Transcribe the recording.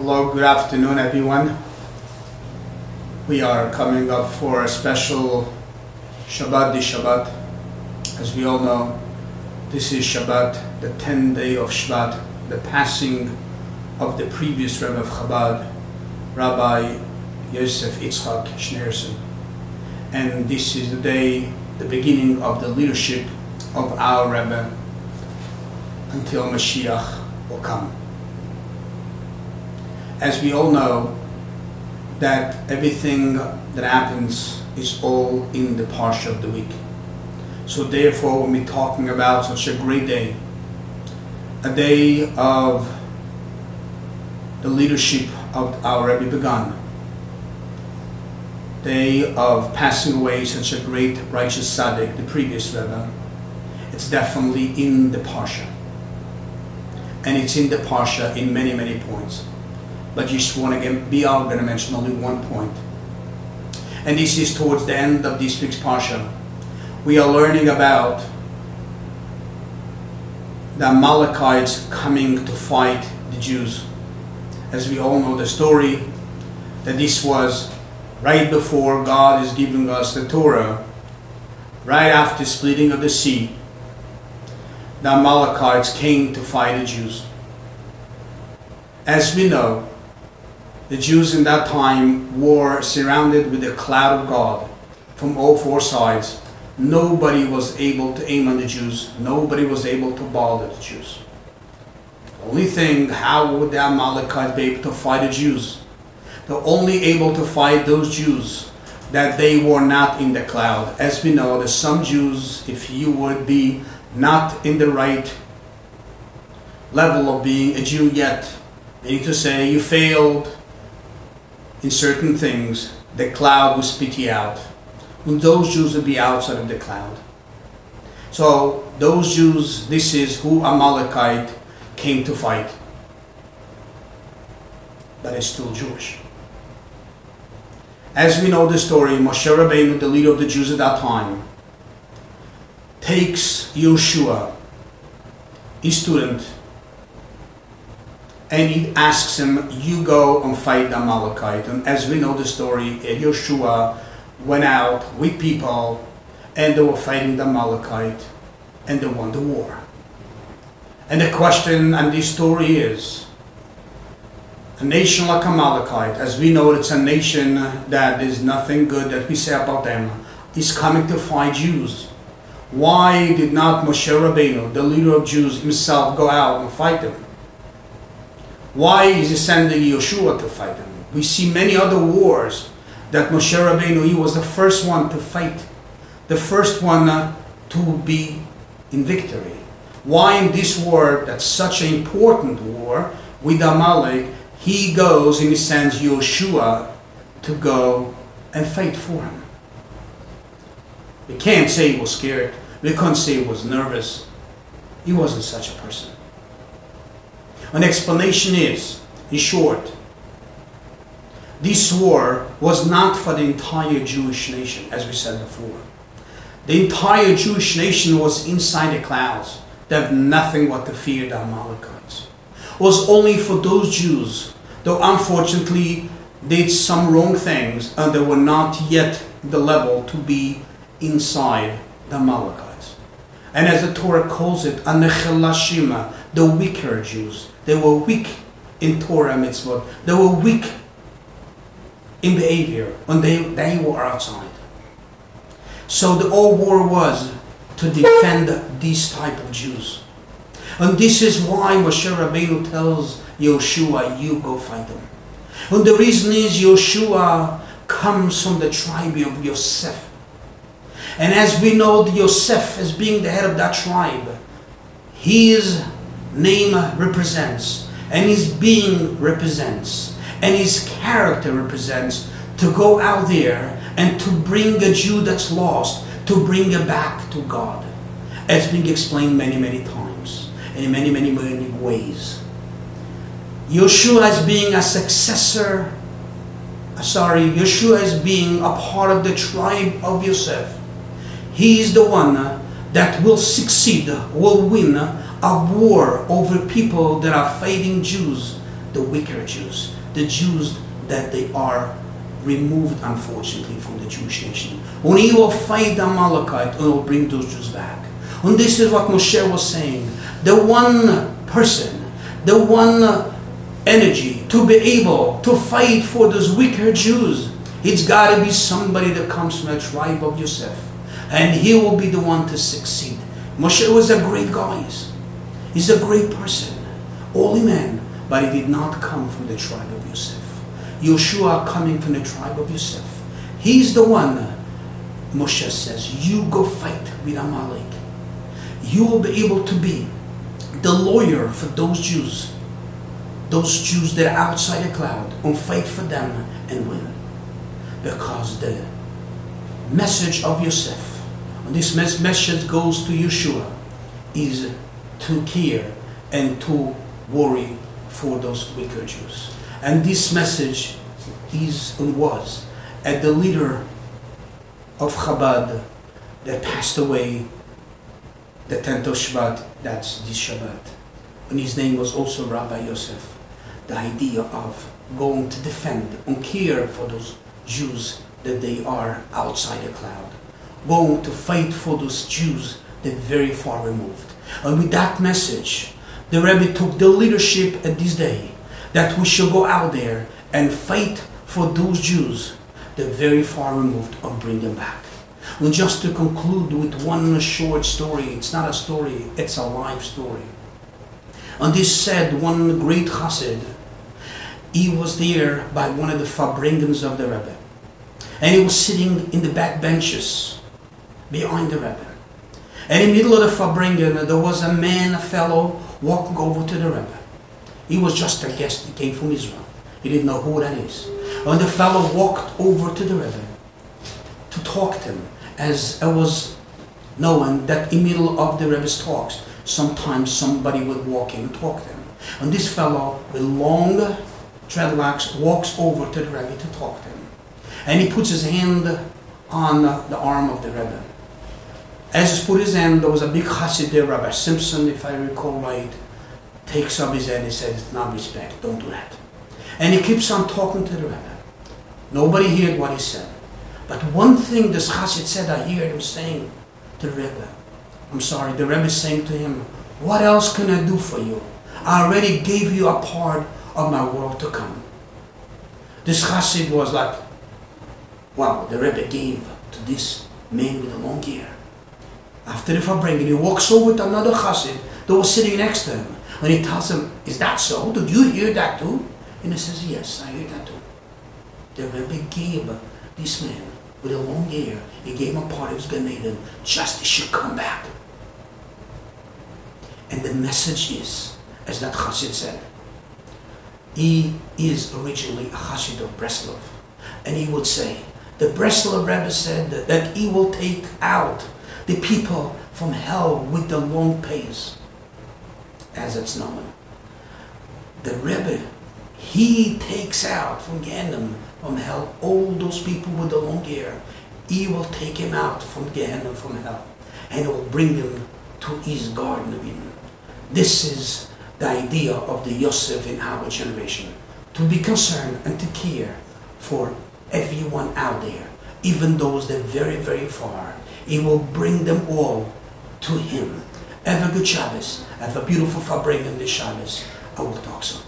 Hello, good afternoon everyone. We are coming up for a special Shabbat Shabbat. As we all know, this is Shabbat, the 10th day of Shvat, the passing of the previous Rebbe of Chabad, Rabbi Yosef Yitzchak Schneerson. And this is the day, the beginning of the leadership of our Rebbe until Mashiach will come. As we all know, that everything that happens is all in the Parsha of the week. So therefore, when we're talking about such a great day, a day of the leadership of our Rebbe begun, day of passing away such a great righteous tzaddik, the previous Rebbe, it's definitely in the Parsha. And it's in the Parsha in many, many points. But just want to going to mention only one point. And this is towards the end of this week's Parsha. We are learning about the Amalekites coming to fight the Jews. As we all know the story, that this was right before God is giving us the Torah, right after the splitting of the sea. The Amalekites came to fight the Jews. As we know, the Jews in that time were surrounded with a cloud of God from all four sides. Nobody was able to aim on the Jews. Nobody was able to bother the Jews. The only thing, how would the Amalekites be able to fight the Jews? They're only able to fight those Jews that they were not in the cloud. As we know, there's some Jews, if you would be not in the right level of being a Jew yet, meaning to say you failed in certain things, the cloud will spit you out. And those Jews will be outside of the cloud. So those Jews, this is who Amalekite came to fight. But it's still Jewish. As we know the story, Moshe Rabbeinu, the leader of the Jews at that time, takes Yoshua, his student, and he asks him, you go and fight the Amalekite. And as we know the story, Yoshua went out with people and they were fighting the Amalekite and they won the war. And the question and this story is, a nation like Amalekite, as we know it's a nation that is nothing good that we say about them, is coming to fight Jews. Why did not Moshe Rabbeinu, the leader of Jews himself, go out and fight them? Why is he sending Yoshua to fight them? We see many other wars that Moshe Rabbeinu, he was the first one to fight, the first one to be in victory. Why in this war, that's such an important war with Amalek, he goes and he sends Yoshua to go and fight for him? We can't say he was scared. We can't say he was nervous. He wasn't such a person. An explanation is, in short, this war was not for the entire Jewish nation, as we said before. The entire Jewish nation was inside the clouds. They have nothing but to fear the Amalekites. It was only for those Jews, though unfortunately did some wrong things and they were not yet the level to be inside the Amalekites. And as the Torah calls it, Anechelashima, the weaker Jews. They were weak in Torah mitzvot. They were weak in behavior when they were outside. So the whole war was to defend these type of Jews. And this is why Moshe Rabbeinu tells Yoshua, you go fight them. And the reason is Yoshua comes from the tribe of Yosef. And as we know, Yosef as being the head of that tribe, his name represents, and his being represents, and his character represents to go out there and to bring a Jew that's lost, to bring it back to God. As being explained many, many times, and in many, many, many ways. Yoshua as being a successor, Yoshua as being a part of the tribe of Yosef. He is the one that will succeed, will win a war over people that are fighting Jews the wicked Jews, the Jews that they are removed, unfortunately, from the Jewish nation. When he will fight the Amalekite, and will bring those Jews back. And this is what Moshe was saying. The one person, the one energy to be able to fight for those wicked Jews, it's got to be somebody that comes from the tribe of Yosef. And he will be the one to succeed. Moshe was a great guy. He's a great person. Holy man. But he did not come from the tribe of Yosef. Yeshua coming from the tribe of Yosef. He's the one, Moshe says, you go fight with Amalek. You will be able to be the lawyer for those Jews that are outside the cloud, and fight for them and win. Because the message of Yosef, and this message goes to Yeshua, is to care and to worry for those wicked Jews. And this message is and was at the leader of Chabad that passed away the 10th of Shvat, that's this Shabbat. And his name was also Rabbi Yosef. The idea of going to defend and care for those Jews that they are outside the cloud. Going to fight for those Jews that are very far removed. And with that message, the Rebbe took the leadership at this day that we should go out there and fight for those Jews that are very far removed and bring them back. And just to conclude with one short story, it's not a story, it's a life story. And this said, one great chassid, he was there by one of the farbrengens of the Rebbe. And he was sitting in the back benches behind the Rebbe. And in the middle of the farbrengen, there was a man, a fellow, walking over to the Rebbe. He was just a guest, he came from Israel. He didn't know who that is. And the fellow walked over to the Rebbe to talk to him, as I was knowing that in the middle of the Rebbe's talks, sometimes somebody would walk in and talk to him. And this fellow with long dreadlocks walks over to the Rebbe to talk to him. And he puts his hand on the arm of the Rebbe. As he put his hand, there was a big chassid there, Rabbi Simpson, if I recall right, takes up his hand and says, it's not respect, don't do that. And he keeps on talking to the Rebbe. Nobody heard what he said. But one thing this chassid said, I heard him saying to the Rebbe, the Rebbe is saying to him, what else can I do for you? I already gave you a part of my world to come. This chassid was like, wow, the Rebbe gave to this man with a long hair. After the farbrengen, he walks over to another chassid that was sitting next to him. And he tells him, is that so? Did you hear that too? And he says, yes, I heard that too. The Rebbe gave this man with a long hair, he gave him a part of his Gan Eden, just should come back. And the message is, as that chassid said, he is originally a chassid of Breslov. And he would say, the Breslov Rebbe said that he will take out the people from hell with the long pace, as it's known. The Rebbe, he takes out from Gehenna, from hell, all those people with the long hair. He will take him out from Gehenna, from hell, and will bring him to his Garden of Eden. This is the idea of the Yosef in our generation, to be concerned and to care for everyone out there, even those that are very, very far. He will bring them all to him. Have a good Shabbos. Have a beautiful farbrengen this Shabbos. I will talk soon.